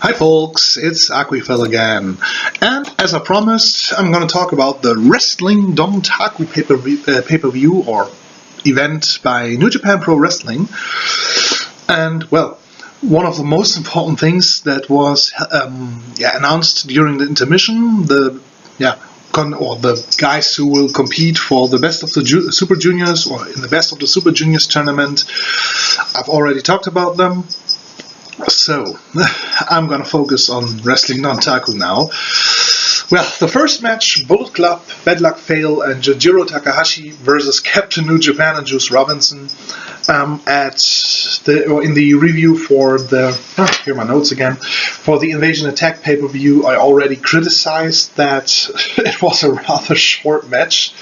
Hi folks, it's Aquifel again, and as I promised, I'm gonna talk about the Wrestling Dontaku pay-per-view or event by New Japan Pro Wrestling. And well, one of the most important things that was announced during the intermission, the guys who will compete for the best of the Super Juniors or in the best of the Super Juniors tournament. I've already talked about them. So, I'm gonna focus on Wrestling Dontaku now. Well, the first match, Bullet Club, Bad Luck Fale, and Jojiro Takahashi versus Captain New Japan and Juice Robinson in the review for the, here are my notes again, for the Invasion Attack pay-per-view. I already criticized that it was a rather short match.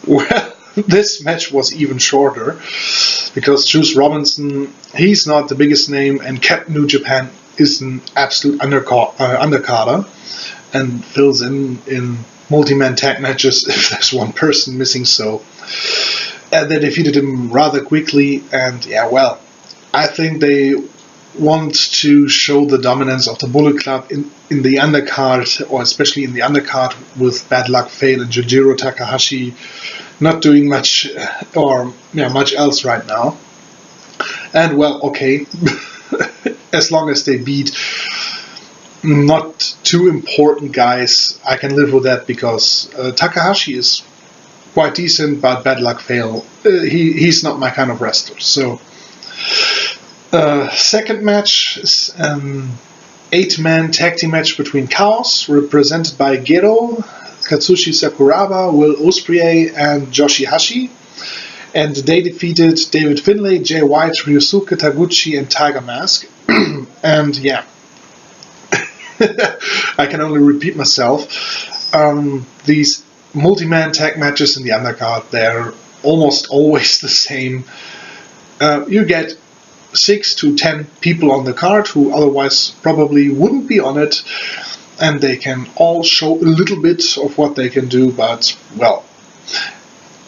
Well, this match was even shorter, because Juice Robinson, he's not the biggest name, and Captain New Japan is an absolute undercarder, and fills in multi-man tag matches if there's one person missing, so they defeated him rather quickly, and yeah, well, I think they want to show the dominance of the Bullet Club in the undercard, or especially in the undercard with Bad Luck Fale and Jojiro Takahashi not doing much much else right now. And well, okay, as long as they beat not too important guys, I can live with that, because Takahashi is quite decent, but Bad Luck Fale, he's not my kind of wrestler. So, second match is an 8-man tag team match between Chaos, represented by Gero, Katsushi Sakuraba, Will Ospreay, and Yoshihashi. And they defeated David Finlay, Jay White, Ryosuke Taguchi, and Tiger Mask. And yeah, I can only repeat myself. These multi-man tag matches in the undercard, they're almost always the same. You get 6 to 10 people on the card who otherwise probably wouldn't be on it, and they can all show a little bit of what they can do, but well,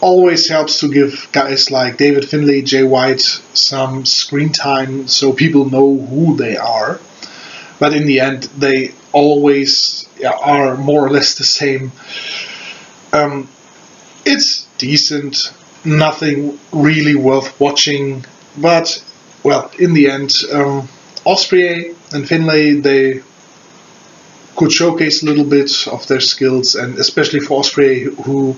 always helps to give guys like David Finlay, Jay White some screen time so people know who they are. But in the end, they always are more or less the same. It's decent, nothing really worth watching, but well, in the end, Ospreay and Finlay, they could showcase a little bit of their skills, and especially for Ospreay, who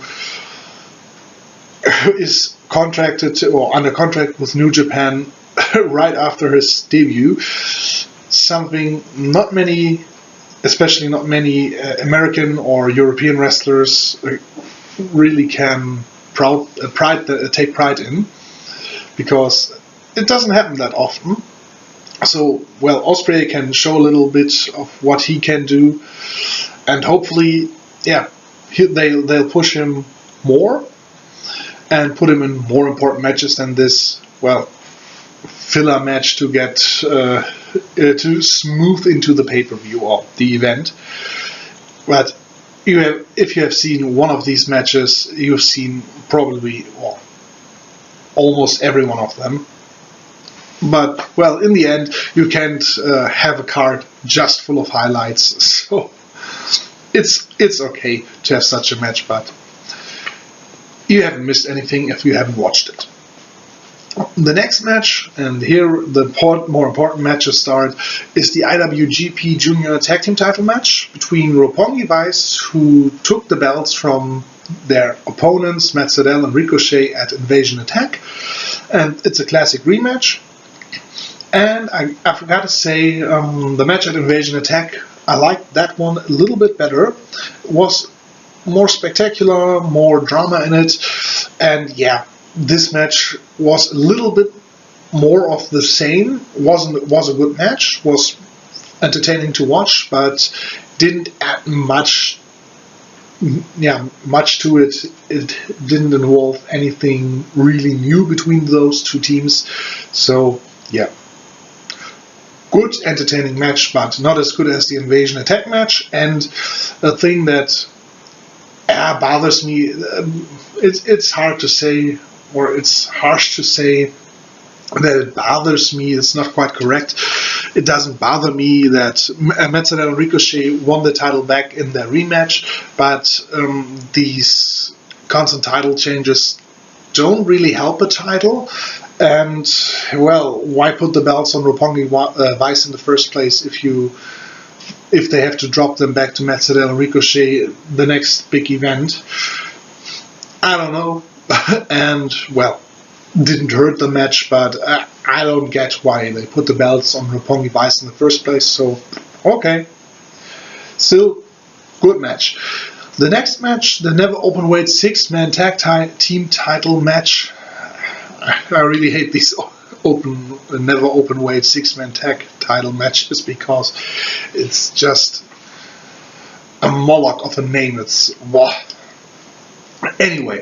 is contracted or under contract with New Japan right after his debut. Something not many, especially not many American or European wrestlers really can take pride in, because it doesn't happen that often. So, well, Ospreay can show a little bit of what he can do, and hopefully, yeah, they'll push him more and put him in more important matches than this, well, filler match to get to smooth into the pay-per-view or the event. But if you have seen one of these matches, you've seen probably almost every one of them. But well, in the end, you can't have a card just full of highlights, so it's okay to have such a match, but you haven't missed anything if you haven't watched it. The next match, and here the more important matches start, is the IWGP Junior Tag Team Title match between Roppongi Vice, who took the belts from their opponents Matt Sydal and Ricochet at Invasion Attack, and it's a classic rematch. And I forgot to say, the match at Invasion Attack, I liked that one a little bit better. It was more spectacular, more drama in it, and yeah, this match was a little bit more of the same. Was a good match, was entertaining to watch, but didn't add much to it. It didn't involve anything really new between those two teams, so yeah. Good, entertaining match, but not as good as the Invasion Attack match. And the thing that bothers me, it's hard to say, or it's harsh to say, that it bothers me. It's not quite correct. It doesn't bother me that Matsuda and Ricochet won the title back in their rematch, but these constant title changes don't really help a title. And, well, why put the belts on Roppongi Vice in the first place if they have to drop them back to Matsuda and Ricochet the next big event? I don't know. And, well, didn't hurt the match, but I don't get why they put the belts on Roppongi Vice in the first place, so okay. Still, good match. The next match, the Never Openweight 6-man tag team title match. I really hate these Never Openweight 6-man tag title matches because it's just a Moloch of a name. It's what? Anyway,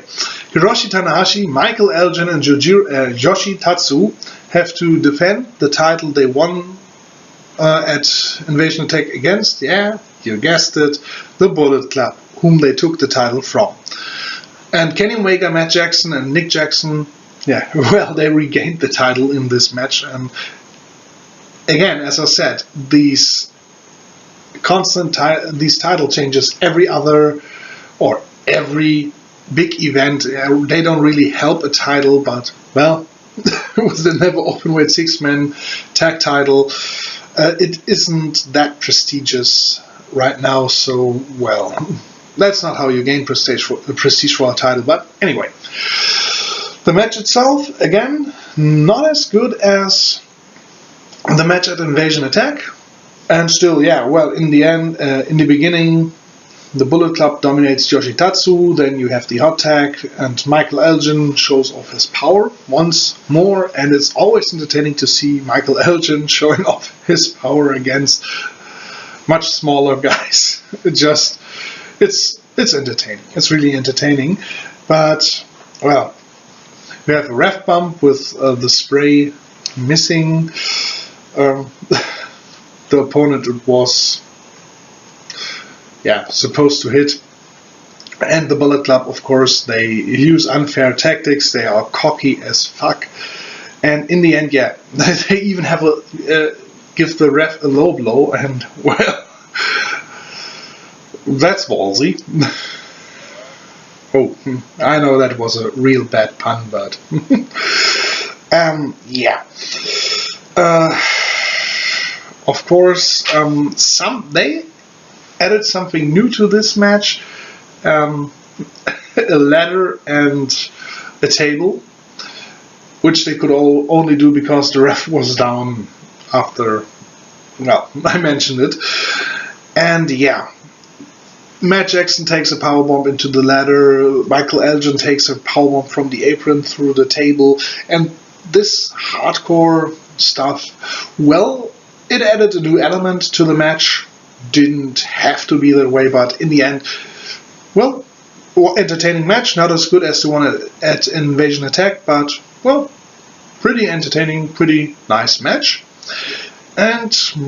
Hiroshi Tanahashi, Michael Elgin, and Yoshitatsu have to defend the title they won at Invasion Attack against, yeah, you guessed it, the Bullet Club, whom they took the title from. And Kenny Omega, Matt Jackson, and Nick Jackson, yeah, well, they regained the title in this match. And again, as I said, these title changes every big event, they don't really help a title, but, well, with the Never Openweight 6-man tag title, it isn't that prestigious right now, so, well, that's not how you gain prestige for a title, but anyway. The match itself, again, not as good as the match at Invasion Attack, and still, yeah, well, in the end, in the beginning, the Bullet Club dominates Yoshitatsu, then you have the hot tag, and Michael Elgin shows off his power once more, and it's always entertaining to see Michael Elgin showing off his power against much smaller guys. It's entertaining. It's really entertaining, but, well, we have a ref bump with the spray missing. The opponent was supposed to hit. And the Bullet Club, of course, they use unfair tactics. They are cocky as fuck. And in the end, they even have give the ref a low blow. And, well, that's ballsy. Oh, I know that was a real bad pun, but yeah. Of course, they added something new to this match, a ladder and a table, which they could only do because the ref was down after, well, I mentioned it. And yeah, Matt Jackson takes a powerbomb into the ladder, Michael Elgin takes a powerbomb from the apron through the table, and this hardcore stuff, well, it added a new element to the match. Didn't have to be that way, but in the end, well, entertaining match, not as good as the one at Invasion Attack, but, well, pretty entertaining, pretty nice match. And the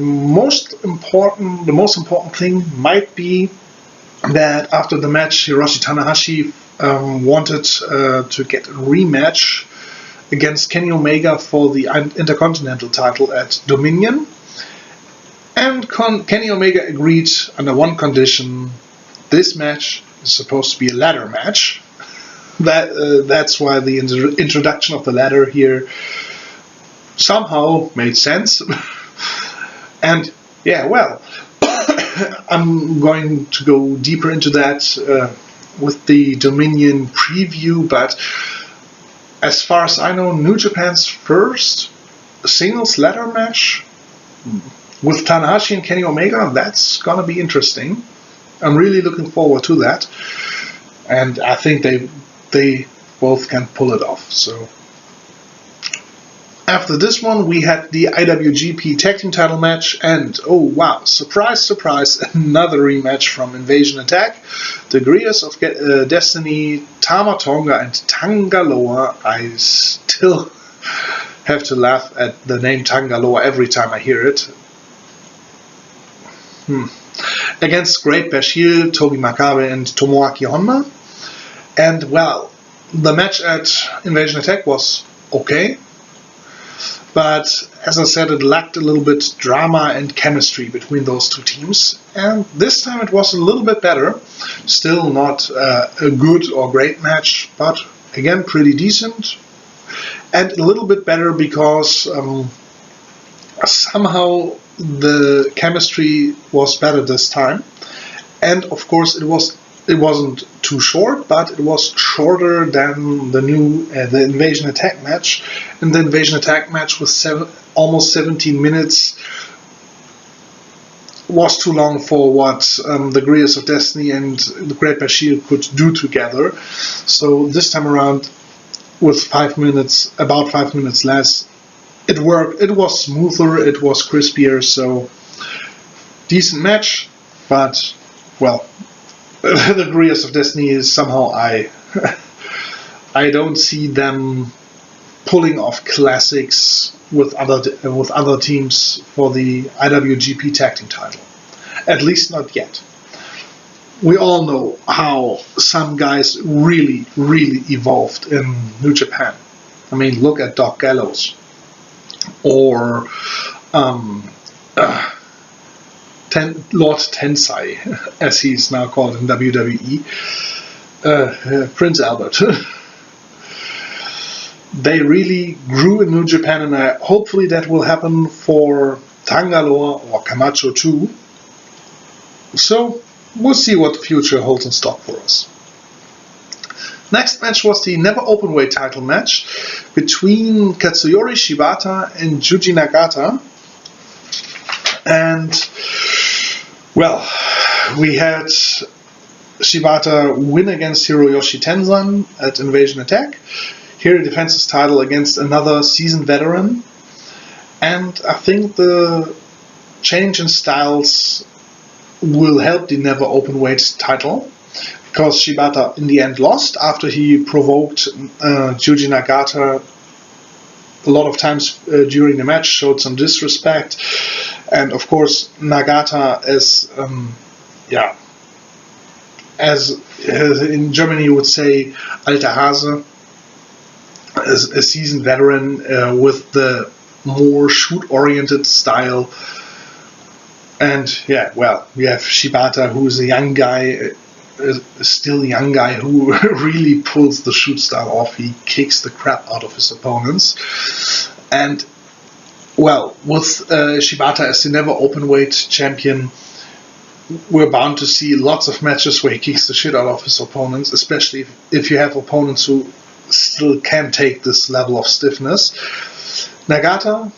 most important thing might be that after the match, Hiroshi Tanahashi wanted to get a rematch against Kenny Omega for the Intercontinental title at Dominion. And Kenny Omega agreed under one condition: this match is supposed to be a ladder match. That's why the introduction of the ladder here somehow made sense. And yeah, well, I'm going to go deeper into that with the Dominion preview, but as far as I know, New Japan's first singles ladder match with Tanahashi and Kenny Omega, that's gonna be interesting. I'm really looking forward to that, and I think they both can pull it off. So after this one, we had the IWGP Tag Team Title match, and oh wow, surprise, surprise, another rematch from Invasion Attack. The Guerrillas of Destiny, Tama Tonga and Tangaloa. I still have to laugh at the name Tangaloa every time I hear it. Against Great Bashir, Togi Makabe, and Tomoaki Honma. And well, the match at Invasion Attack was okay. But as I said, it lacked a little bit drama and chemistry between those two teams. And this time it was a little bit better. Still not a good or great match, but again pretty decent. And a little bit better because somehow the chemistry was better this time. And of course it wasn't too short, but it was shorter than the Invasion Attack match. And the Invasion Attack match with almost 17 minutes was too long for what the Guerrillas of Destiny and the Great Bashir could do together. So this time around, with about 5 minutes less, it worked. It was smoother, it was crispier, so decent match, but well, the Guerrillas of Destiny is somehow I don't see them pulling off classics with other teams for the IWGP Tag Team title. At least not yet. We all know how some guys really evolved in New Japan. I mean, look at Doc Gallows or Lord Tensai, as he's now called in WWE, Prince Albert. They really grew in New Japan, and hopefully that will happen for Tangalore or Camacho too. So we'll see what the future holds in stock for us. Next match was the Never Openweight title match between Katsuyori Shibata and Yuji Nagata. And, well, we had Shibata win against Hiroyoshi Tenzan at Invasion Attack. Here he defends his title against another seasoned veteran. And I think the change in styles will help the Never Openweight title, because Shibata in the end lost after he provoked Yuji Nagata a lot of times during the match, showed some disrespect. And of course Nagata as in Germany you would say alter Hase, as a seasoned veteran with the more shoot-oriented style. And yeah, well, we have Shibata, who is a young guy, still young guy, who really pulls the shoot style off. He kicks the crap out of his opponents. And well, with Shibata as the Never Openweight champion, we're bound to see lots of matches where he kicks the shit out of his opponents, especially if you have opponents who still can take this level of stiffness. Nagata,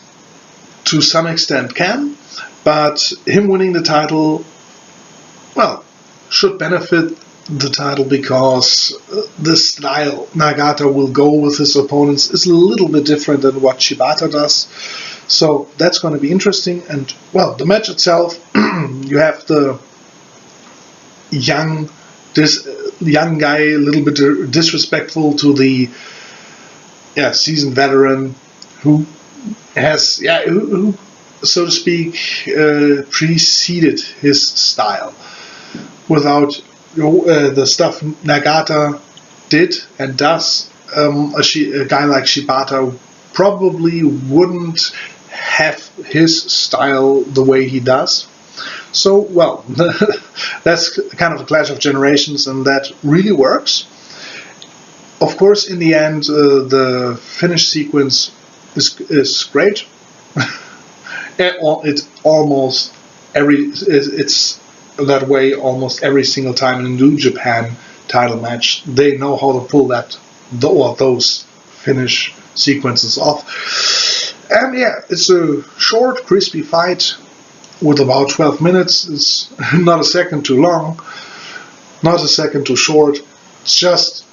to some extent, can, but him winning the title, well, should benefit the title, because the style Nagata will go with his opponents is a little bit different than what Shibata does. So that's going to be interesting. And well, the match itself, you have the young guy, a little bit disrespectful to the seasoned veteran who has who so to speak preceded his style. Without the stuff Nagata did and does, a guy like Shibata probably wouldn't have his style the way he does. So, well, that's kind of a clash of generations, and that really works. Of course, in the end, the finish sequence is great. It's that way almost every single time in a New Japan title match. They know how to pull those finish sequences off. And yeah, it's a short, crispy fight with about 12 minutes. It's not a second too long, not a second too short. It's just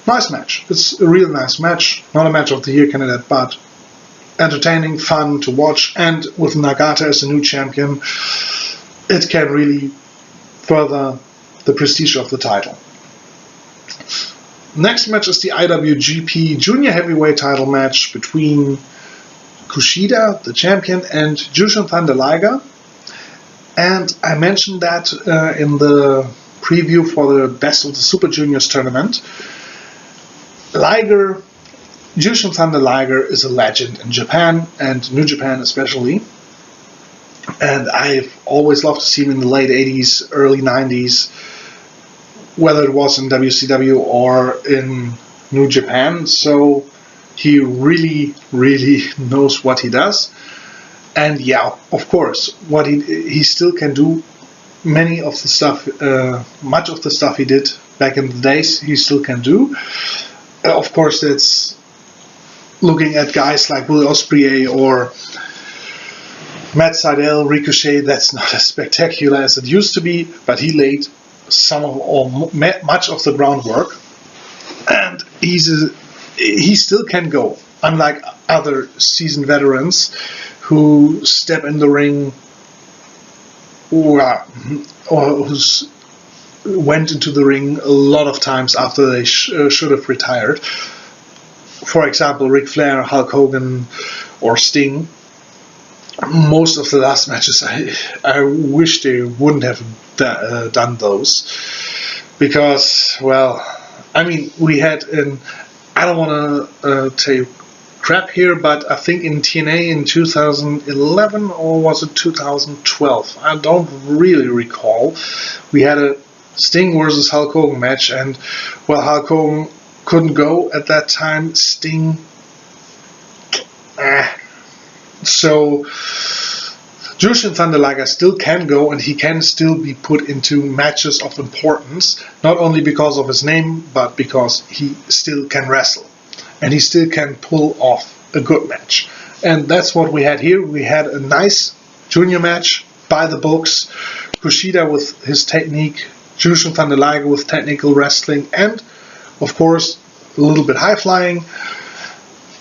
nice match. It's a real nice match. Not a match of the year candidate, but entertaining, fun to watch, and with Nagata as a new champion, it can really further the prestige of the title. Next match is the IWGP Junior Heavyweight title match between Kushida, the champion, and Jushin Thunder Liger. And I mentioned that in the preview for the Best of the Super Juniors tournament. Liger Jushin Thunder Liger is a legend in Japan, and New Japan especially. And I've always loved to see him in the late 80s, early 90s, whether it was in WCW or in New Japan. So he really, really knows what he does. And yeah, of course, what he still can do much of the stuff he did back in the days, he still can do. Of course, that's looking at guys like Will Ospreay or Matt Sydal, Ricochet. That's not as spectacular as it used to be, but he laid much of the groundwork, and he still can go. Unlike other seasoned veterans who step in the ring or who went into the ring a lot of times after they should have retired. For example, Ric Flair, Hulk Hogan, or Sting. Most of the last matches, I wish they wouldn't have done those. Because, well, I mean, we had I don't want to tell you crap here, but I think in TNA in 2011, or was it 2012? I don't really recall. We had a Sting versus Hulk Hogan match, and, well, Hulk Hogan couldn't go at that time. Sting, So Jushin Thunder Liger still can go, and he can still be put into matches of importance, not only because of his name, but because he still can wrestle. And he still can pull off a good match. And that's what we had here. We had a nice junior match by the books. Kushida with his technique, Jushin Thunder Liger with technical wrestling, and of course a little bit high flying,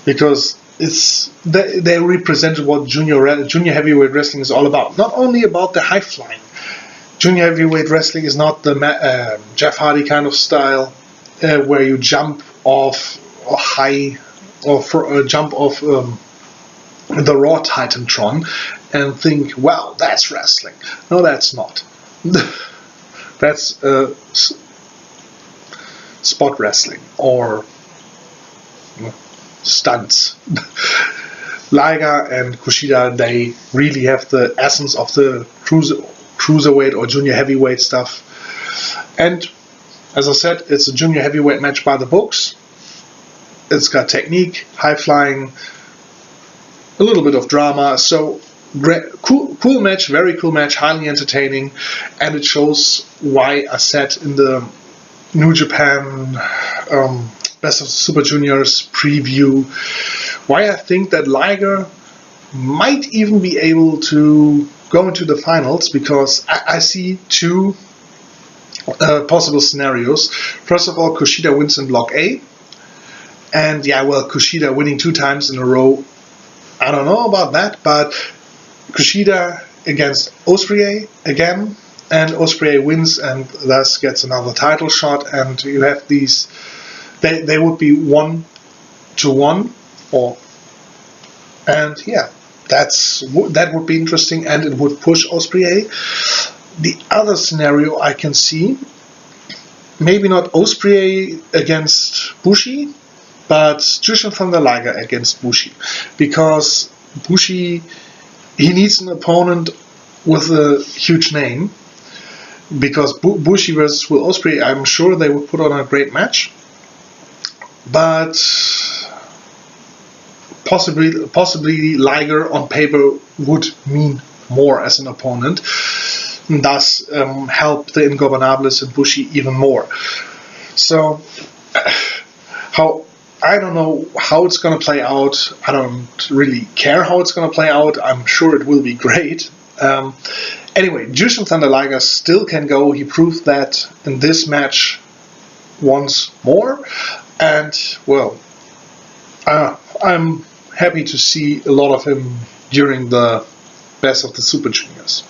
because they represented what junior heavyweight wrestling is all about. Not only about the high flying. Junior heavyweight wrestling is not the Jeff Hardy kind of style, where you jump off jump off the Raw Titantron and think, wow, that's wrestling. No, that's not. That's spot wrestling or stunts. Liger and Kushida, they really have the essence of the cruiserweight or junior heavyweight stuff. And as I said, it's a junior heavyweight match by the books. It's got technique, high flying, a little bit of drama. So cool match, very cool match, highly entertaining, and it shows why I said in the New Japan Best of the Super Juniors preview, why I think that Liger might even be able to go into the finals, because I see two possible scenarios. First of all, Kushida wins in Block A, and yeah, well, Kushida winning 2 times in a row, I don't know about that, but Kushida against Ospreay again, and Ospreay wins and thus gets another title shot, and you have these, they would be 1-1, and yeah, that would be interesting, and it would push Ospreay. The other scenario I can see, maybe not Ospreay against Bushi, but Jushin Thunder Liger against Bushi, because Bushi, he needs an opponent with a huge name, because Bushi versus Will Ospreay, I'm sure they would put on a great match, but possibly Liger on paper would mean more as an opponent, and thus help the Ingobernables and Bushi even more. So I don't know how it's going to play out. I don't really care how it's going to play out. I'm sure it will be great. Anyway, Jushin Thunder Liger still can go. He proved that in this match once more. And, well, I'm happy to see a lot of him during the Best of the Super Juniors.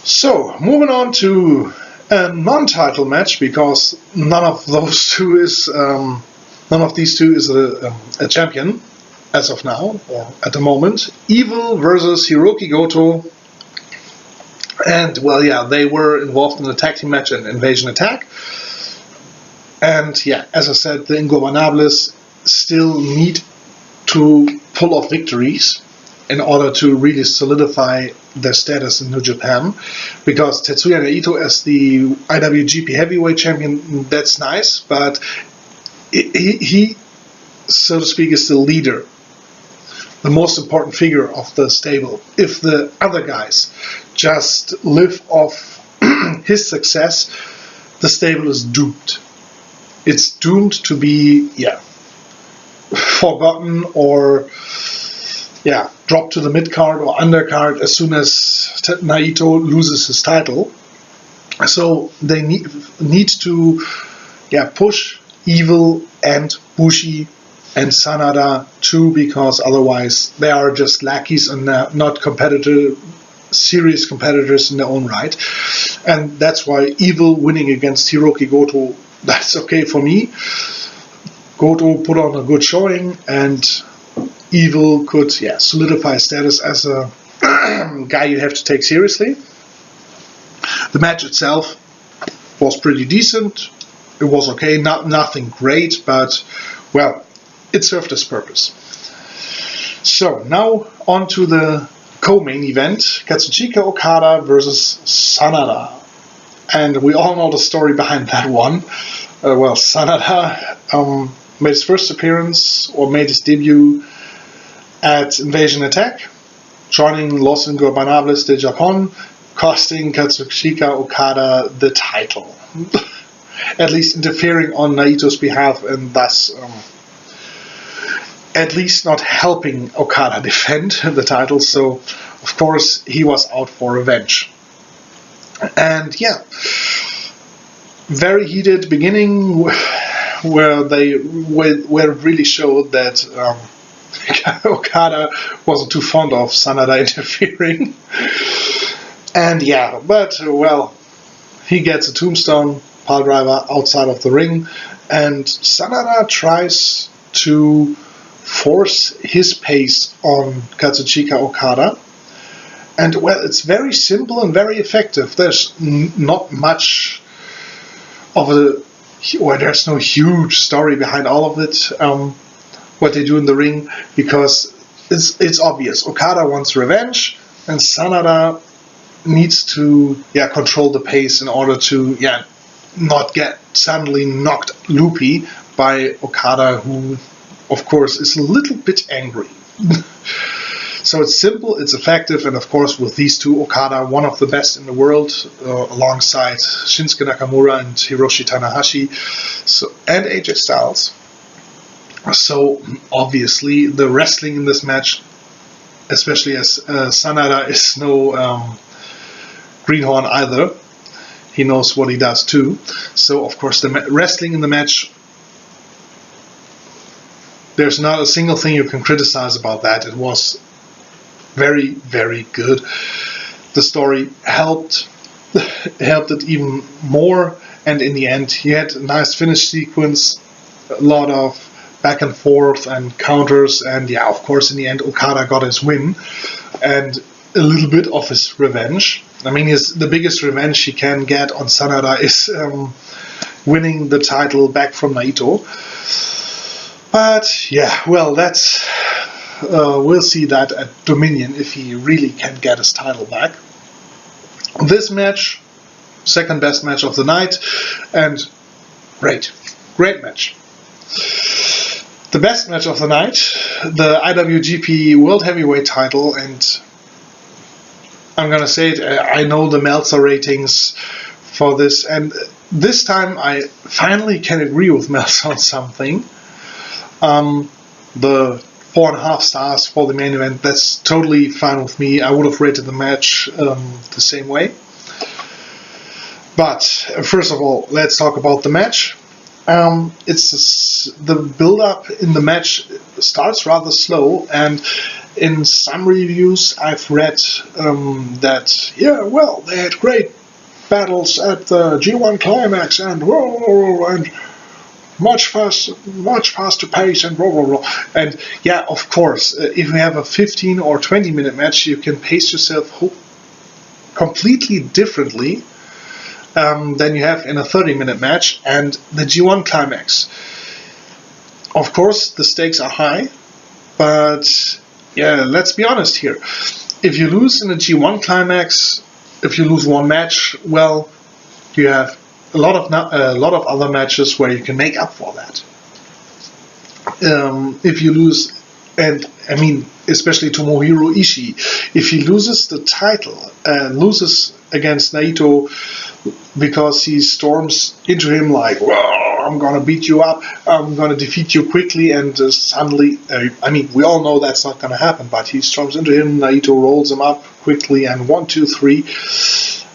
So, moving on to a non-title match, because none of these two is a champion as of now, or at the moment. Evil versus Hiroki Goto, and well, yeah, they were involved in a tag team match and Invasion Attack, And yeah, as I said, the Ingobernables still need to pull off victories in order to really solidify their status in New Japan. Because Tetsuya Naito as the IWGP Heavyweight Champion, that's nice, but he, so to speak, is the leader, the most important figure of the stable. If the other guys just live off his success, the stable is doomed. It's doomed to be, forgotten or, dropped to the mid-card or undercard as soon as Naito loses his title. So they need to, push Evil and Bushi and Sanada too, because otherwise they are just lackeys and not serious competitors in their own right. And that's why Evil winning against Hiroki Goto, that's okay for me. Goto put on a good showing, and Evil could solidify status as a guy you have to take seriously. The match itself was pretty decent. It was okay, nothing great, but well, it served its purpose. So now on to the co-main event, Kazuchika Okada versus Sanada. And we all know the story behind that one. Sanada made his first appearance, or made his debut at Invasion Attack, joining Los Ingobernables de Japón, costing Kazuchika Okada the title. At least interfering on Naito's behalf, and thus at least not helping Okada defend the title. So, of course, he was out for revenge. And very heated beginning, where it really showed that Okada wasn't too fond of Sanada interfering. And he gets a tombstone piledriver outside of the ring, and Sanada tries to force his pace on Kazuchika Okada. And it's very simple and very effective. There's not much of there's no huge story behind all of it, what they do in the ring, because it's obvious. Okada wants revenge, and Sanada needs to control the pace in order to not get suddenly knocked loopy by Okada, who of course is a little bit angry. So it's simple, it's effective, and of course with these two, Okada, one of the best in the world, alongside Shinsuke Nakamura and Hiroshi Tanahashi, and AJ Styles. So obviously the wrestling in this match, especially as Sanada is no greenhorn either, he knows what he does too. So of course the wrestling in the match, there's not a single thing you can criticize about that. It was very, very good. The story helped it even more, and in the end he had a nice finish sequence, a lot of back and forth and counters, and of course in the end Okada got his win and a little bit of his revenge. I mean, the biggest revenge he can get on Sanada is winning the title back from Naito. But that's we'll see that at Dominion if he really can get his title back. This match, second best match of the night, and great match. The best match of the night, the IWGP World Heavyweight title, and I'm gonna say it, I know the Meltzer ratings for this, and this time I finally can agree with Meltzer on something. The 4.5 stars for the main event, that's totally fine with me. I would have rated the match the same way. But first of all, let's talk about the match. The build-up in the match starts rather slow, and in some reviews I've read that they had great battles at the G1 Climax and much faster pace and and of course, if you have a 15 or 20 minute match, you can pace yourself completely differently than you have in a 30-minute match, and the G1 climax. Of course, the stakes are high, but yeah, let's be honest here. If you lose in a G1 climax, if you lose one match, well, you have a lot of other matches where you can make up for that. If you lose, and I mean, especially Tomohiro Ishii, if he loses the title, loses against Naito because he storms into him like, "Whoa, I'm gonna beat you up, I'm gonna defeat you quickly," and suddenly, I mean, we all know that's not gonna happen, but he storms into him, Naito rolls him up quickly, and 1, 2, 3.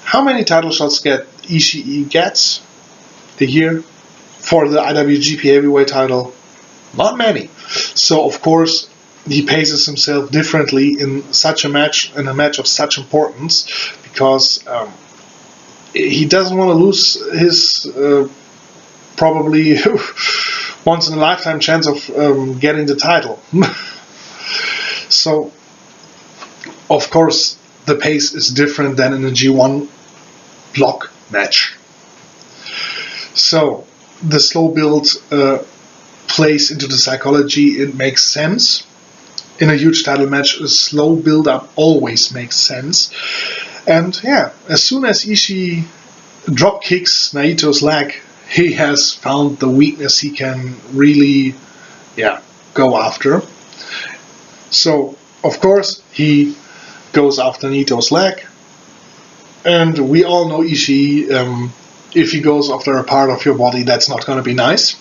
How many title shots Ishii gets a year for the IWGP Heavyweight title? Not many. So of course he paces himself differently in such a match, in a match of such importance, because he doesn't want to lose his probably once in a lifetime chance of getting the title. So of course the pace is different than in a G1 block match. So the slow build plays into the psychology. It makes sense. In a huge title match, a slow build up always makes sense. And yeah, as soon as Ishii drop kicks Naito's leg, he has found the weakness he can really go after. So of course he goes after Naito's leg, and we all know Ishii, if he goes after a part of your body, that's not going to be nice.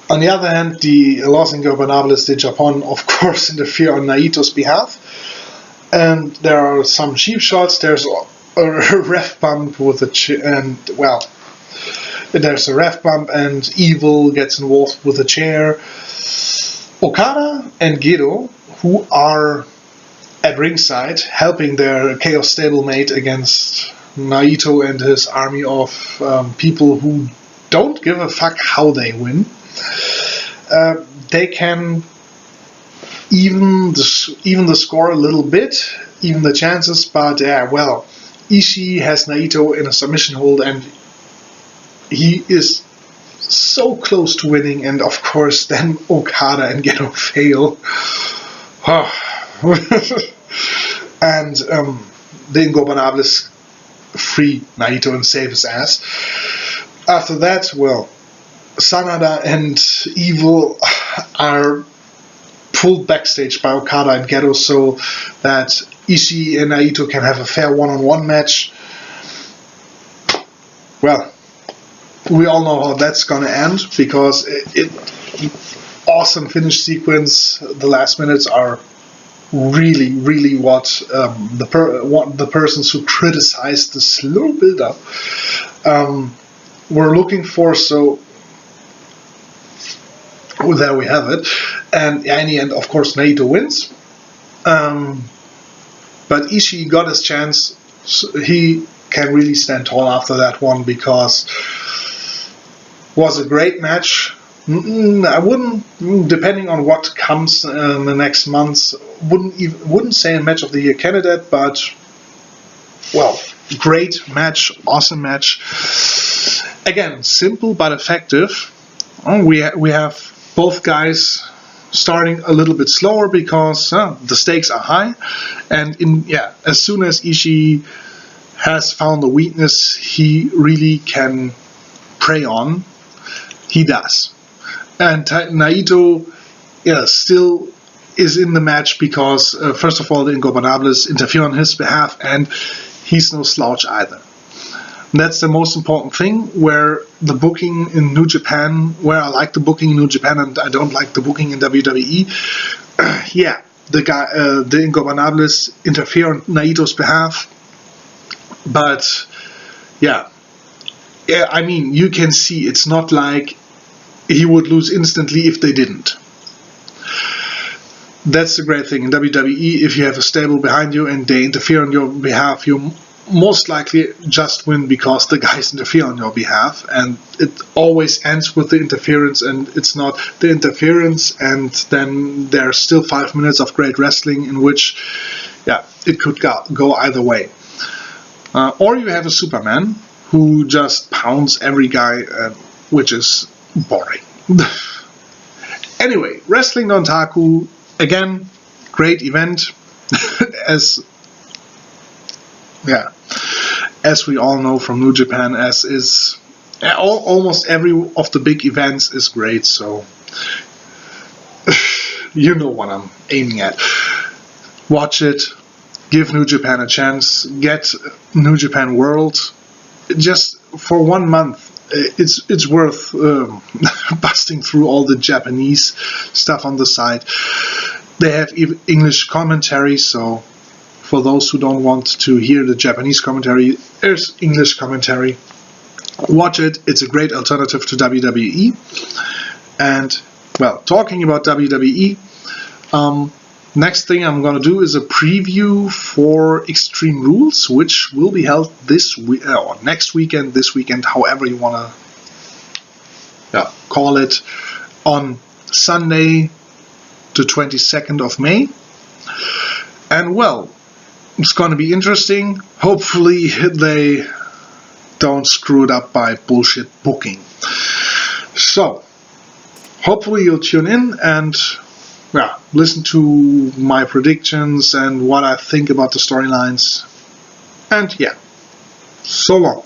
On the other hand, the Los Ingobernables de Japón, of course, interfere on Naito's behalf, and there are some cheap shots. There's a ref bump with there's a ref bump, and Evil gets involved with a chair. Okada and Gedo, who are at ringside helping their Chaos stablemate against Naito and his army of people who don't give a fuck how they win. They can even the score a little bit, even the chances, but Ishii has Naito in a submission hold, and he is so close to winning, and of course then Okada and Gedo fail. And the Ingobernables free Naito and save his ass. After that, Sanada and Evil are pulled backstage by Okada and Gedo so that Ishii and Naito can have a fair one-on-one match. Well, we all know how that's gonna end, because it awesome finish sequence. The last minutes are really what the persons who criticized the slow build-up were looking for. So there we have it. And in the end, of course, Naito wins. But Ishii got his chance. So he can really stand tall after that one, because it was a great match. I wouldn't, depending on what comes in the next months, wouldn't say a match of the year candidate, but great match, awesome match. Again, simple but effective. We have both guys starting a little bit slower because the stakes are high, and as soon as Ishii has found the weakness he really can prey on, he does. And Naito still is in the match because first of all the Ingobernables interfere on his behalf, and he's no slouch either. And that's the most important thing, where the booking in New Japan, where I like the booking in New Japan and I don't like the booking in WWE. The Ingobernables interfere on Naito's behalf, but I mean, you can see it's not like he would lose instantly if they didn't. That's the great thing in WWE. If you have a stable behind you and they interfere on your behalf, you most likely just win because the guys interfere on your behalf, and it always ends with the interference, and it's not the interference and then there's still 5 minutes of great wrestling in which it could go either way. Or you have a Superman who just pounds every guy, which is boring. Anyway, Wrestling Dontaku, again, great event. as we all know from New Japan, as is almost every of the big events is great, so you know what I'm aiming at. Watch it, give New Japan a chance, get New Japan World. Just for 1 month, it's worth busting through all the Japanese stuff on the side. They have English commentary, so for those who don't want to hear the Japanese commentary, there's English commentary. Watch it, it's a great alternative to WWE. And, well, talking about WWE, next thing I'm going to do is a preview for Extreme Rules, which will be held this week, or next weekend, this weekend, however you want to call it, on Sunday, the 22nd of May. And, well, it's going to be interesting. Hopefully they don't screw it up by bullshit booking. So, hopefully you'll tune in and listen to my predictions and what I think about the storylines. And so long.